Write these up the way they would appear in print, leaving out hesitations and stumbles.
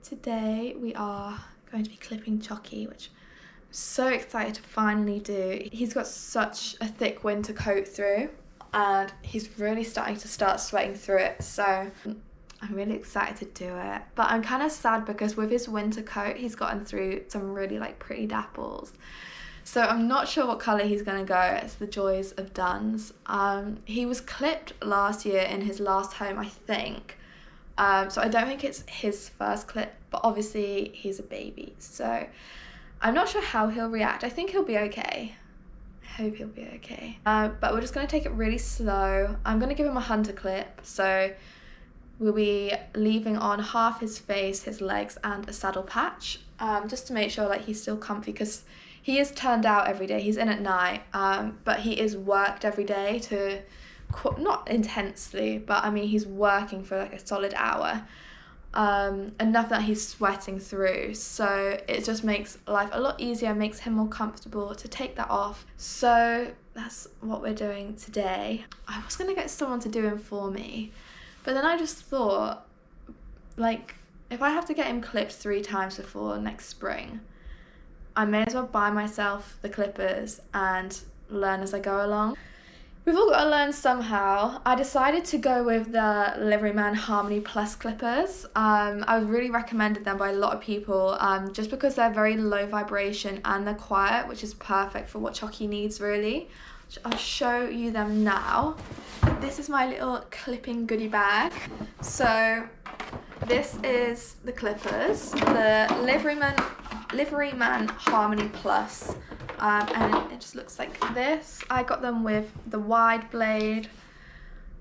today we are going to be clipping Choccy, which I'm so excited to finally do. He's got such a thick winter coat through and he's really starting to start sweating through it, so I'm really excited to do it. But I'm kind of sad because with his winter coat he's gotten through some really pretty dapples. So I'm not sure what colour he's going to go. It's the joys of Duns. He was clipped last year in his last home, I think. So I don't think it's his first clip, but obviously he's a baby. So I'm not sure how he'll react. I think he'll be okay. I hope he'll be okay. But we're just going to take it really slow. I'm going to give him a hunter clip. So we'll be leaving on half his face, his legs and a saddle patch, just to make sure he's still comfy, because he is turned out every day. He's in at night, but he is worked every day to, not intensely, but I mean he's working for a solid hour, enough that he's sweating through, so it just makes life a lot easier, makes him more comfortable to take that off. So that's what we're doing today. I was gonna get someone to do him for me, but then I just thought, if I have to get him clipped 3 times before next spring, I may as well buy myself the clippers and learn as I go along. We've all got to learn somehow. I decided to go with the Liveryman Harmony Plus clippers. I was really recommended them by a lot of people, just because they're very low vibration and they're quiet, which is perfect for what Choccy needs really. I'll show you them now. This is my little clipping goodie bag. So this is the clippers, the Liveryman Harmony Plus, and it just looks like this. I got them with the wide blade,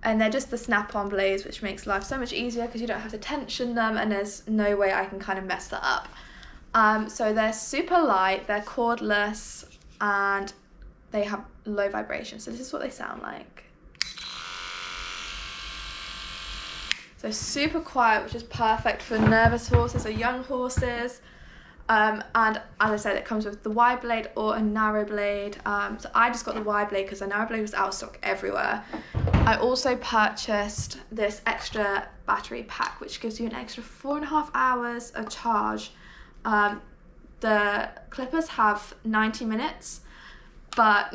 and they're just the snap-on blades, which makes life so much easier because you don't have to tension them and there's no way I can kind of mess that up. So they're super light, they're cordless, and they have low vibration. So this is what they sound like. So super quiet, which is perfect for nervous horses or young horses. And as I said, it comes with the wide blade or a narrow blade. So I just got the wide blade because the narrow blade was out of stock everywhere. I also purchased this extra battery pack, which gives you an extra 4.5 hours of charge. The clippers have 90 minutes, but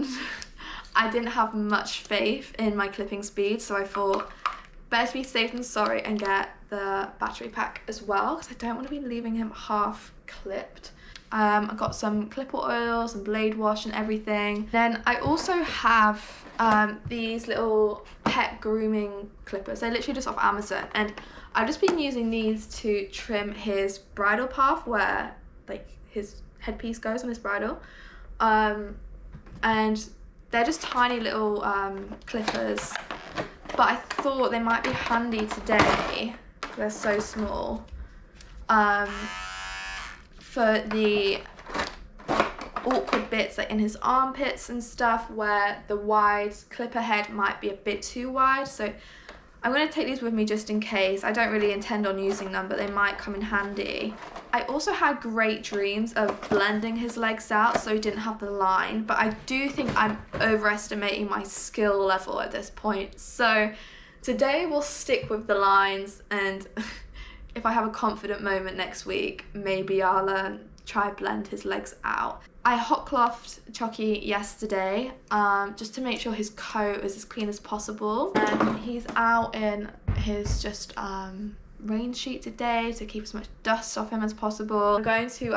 I didn't have much faith in my clipping speed, so I thought better to be safe than sorry and get the battery pack as well, because I don't want to be leaving him half clipped. I got some clipper oils and blade wash and everything. Then I also have these little pet grooming clippers. They're literally just off Amazon, and I've just been using these to trim his bridle path where his headpiece goes on his bridle, and they're just tiny little clippers, but I thought they might be handy today. They're so small, for the awkward bits in his armpits and stuff where the wide clipper head might be a bit too wide. So I'm going to take these with me just in case. I don't really intend on using them, but they might come in handy. I also had great dreams of blending his legs out so he didn't have the line, but I do think I'm overestimating my skill level at this point. So today we'll stick with the lines, and if I have a confident moment next week, maybe I'll try blend his legs out. I hot clothed Choccy yesterday, just to make sure his coat is as clean as possible. And he's out in his just rain sheet today to keep as much dust off him as possible. I'm going to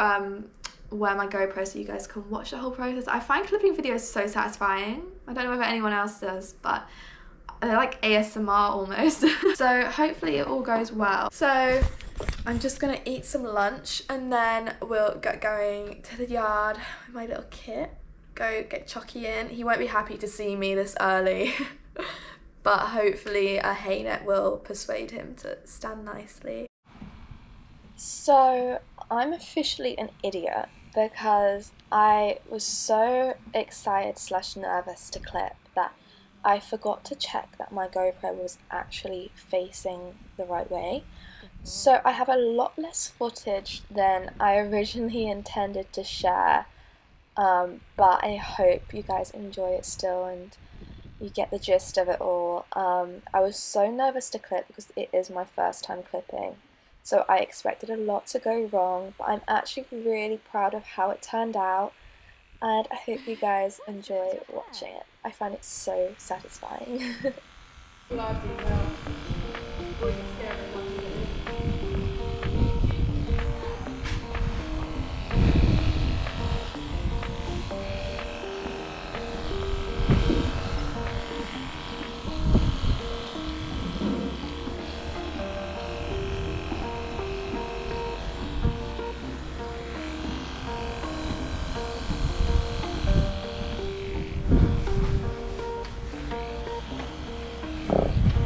wear my GoPro so you guys can watch the whole process. I find clipping videos so satisfying. I don't know whether anyone else does, but they're like ASMR almost. So hopefully it all goes well. So I'm just gonna eat some lunch and then we'll get going to the yard with my little kit. Go get Choccy in. He won't be happy to see me this early, but hopefully a hay net will persuade him to stand nicely. So I'm officially an idiot because I was so excited / nervous to clip that I forgot to check that my GoPro was actually facing the right way. So I have a lot less footage than I originally intended to share, but I hope you guys enjoy it still and you get the gist of it all. I was so nervous to clip because it is my first time clipping, so I expected a lot to go wrong, but I'm actually really proud of how it turned out, and I hope you guys enjoy watching it. I find it so satisfying. Bloody hell. Wasn't scared enough to get in.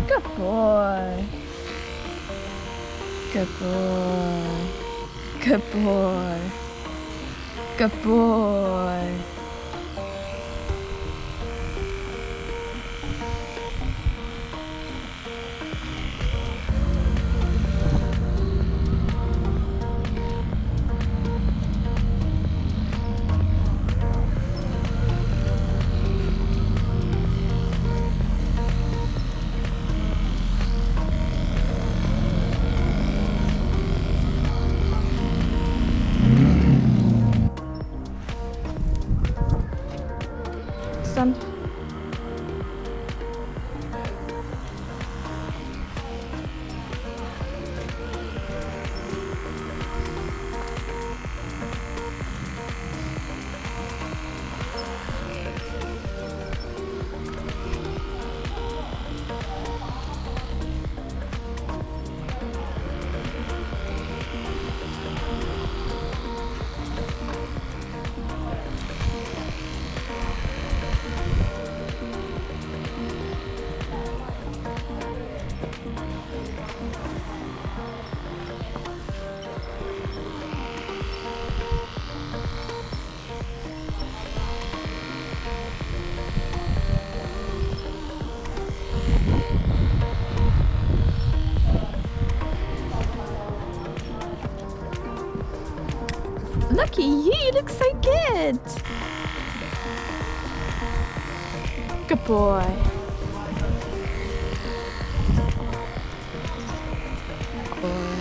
Good boy. Good boy. Good boy. Good boy. Stand. Lucky you, you look so good. Good boy. Boy.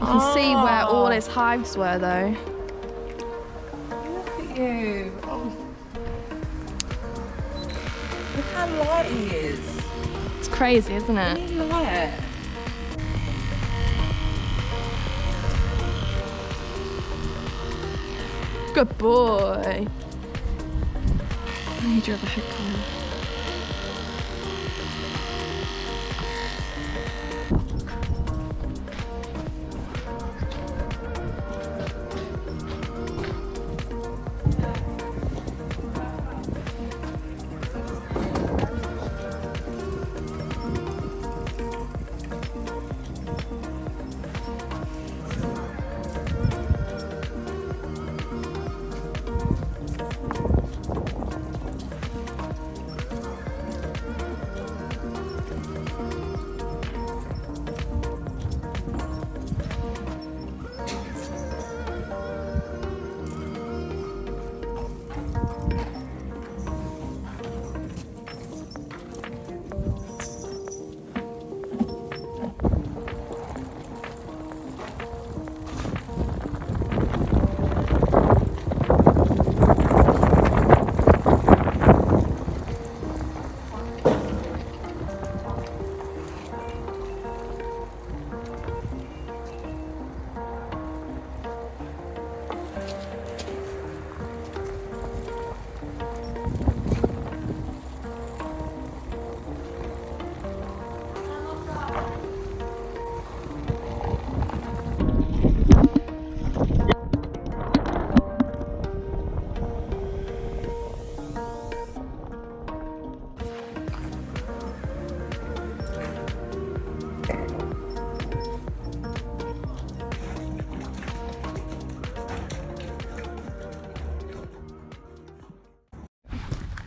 You can see where all his hives were though. Look at you. Oh. Look how light he is. It's crazy, isn't it? Really light. Good boy. I need your other hook on.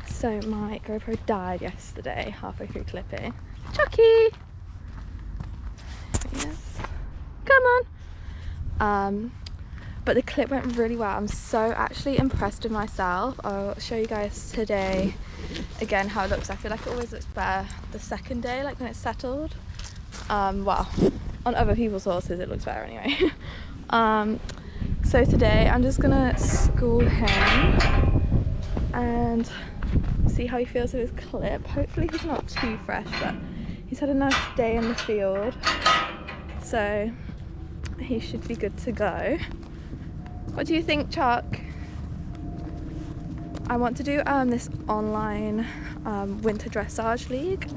So my GoPro died yesterday, halfway through clipping. Choccy! Yes. Come on! But the clip went really well. I'm so actually impressed with myself. I'll show you guys today again how it looks. I feel like it always looks better the second day, like when it's settled. Well, on other people's horses it looks better anyway. So today I'm just gonna school him and see how he feels with his clip. Hopefully he's not too fresh, but he's had a nice day in the field, so he should be good to go. What do you think, Chuck? I want to do this online winter dressage league,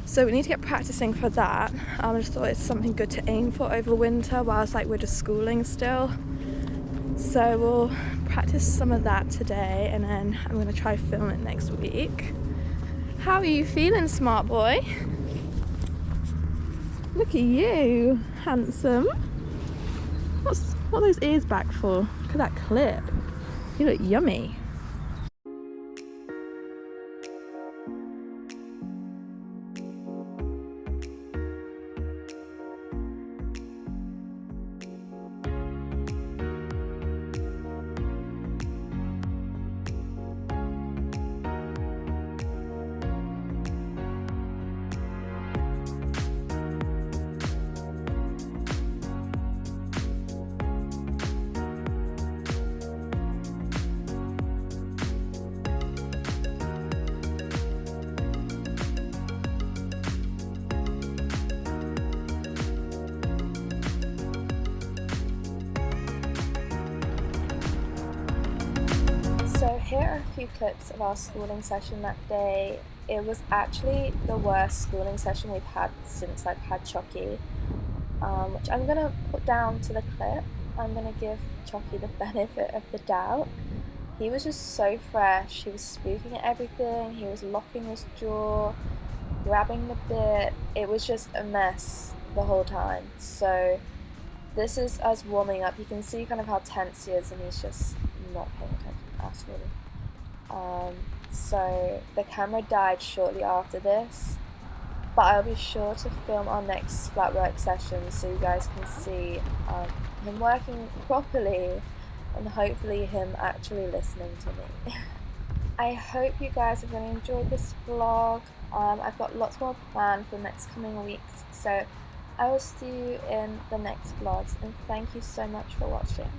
so we need to get practicing for that. I just thought it's something good to aim for over winter whilst like we're just schooling still. So we'll practice some of that today, and then I'm going to try film it next week. How are you feeling, smart boy? Look at you, handsome. What are those ears back for? Look at that clip. You look yummy. So here are a few clips of our schooling session that day. It was actually the worst schooling session we've had since I've had Choccy, which I'm going to put down to the clip. I'm going to give Choccy the benefit of the doubt. he was just so fresh. He was spooking at everything, he was locking his jaw, grabbing the bit. It was just a mess the whole time. So this is us warming up. You can see kind of how tense he is, and he's just not paying attention at all. So the camera died shortly after this, but I'll be sure to film our next flatwork session so you guys can see him working properly and hopefully him actually listening to me. I hope you guys have really enjoyed this vlog. I've got lots more planned for the next coming weeks, so I will see you in the next vlogs, and thank you so much for watching.